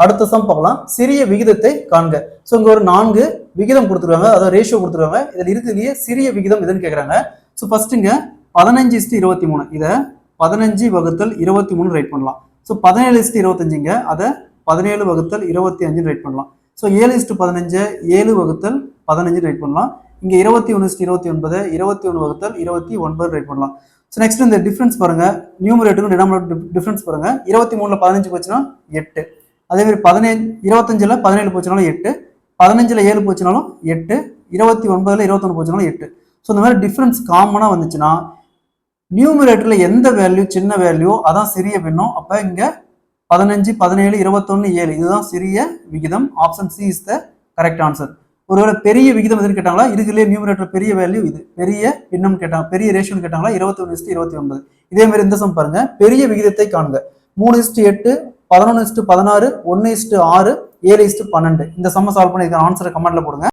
அடுத்த சம் பார்க்கலாம். சிறிய விகிதத்தை காண்க. ஸோ இங்க ஒரு 4 விகிதம் கொடுத்துருவாங்க, அதாவது ரேஷியோ கொடுத்துருவாங்க. இதில் இருக்கிறதுலயே சிறிய விகிதம் எதுன்னு கேட்குறாங்க. ஸோ ஃபர்ஸ்ட் இங்க 15:23 இதை 15/23 ரைட் பண்ணலாம். ஸோ 17:25 அதை 17/25 ரைட் பண்ணலாம். ஸோ 7:15 7/15 ரைட் பண்ணலாம். இங்க 21:29 21/29 ரைட் பண்ணலாம். ஸோ நெக்ஸ்ட் இந்த டிஃபரன்ஸ் பாருங்க, நியூமரேட்டருக்கும் டினாமினேட்டர் டிஃபரன்ஸ் பாருங்க. 23ல் 15 போச்சுன்னா 8, அதே மாதிரி 25ல் 17 போச்சுனாலும் 8, 15ல் 7 போச்சுனாலும் 8, 29ல் 21 போச்சுனாலும் 8. ஸோ இந்த மாதிரி டிஃபரன்ஸ் காமனா வந்துச்சுன்னா நியூமரேட்டர்ல எந்த வேல்யூ சின்ன வேல்யூ அதான் சிறிய பின்னம். அப்ப இங்க 15 17 21 7 இதுதான் சிறிய விகிதம். Option C is the correct answer. ஒருவேளை பெரிய விகிதம் எதுன்னு கேட்டாங்களா, இதுக்குள்ளே நியூமரேட்டர் பெரிய வேல்யூ இது பெரிய பின்னம் கேட்டாங்க, பெரிய ரேஷியோன்னு கேட்டாங்களா 21:29. இதே மாதிரி இந்த சம் பாருங்க, பெரிய விகிதத்தை காணுங்க. 3:8 11:16 1:6 7:12. இந்த சம்ம சால்வ் பண்ணி ஆன்சரை கமெண்ட்ல போடுங்க.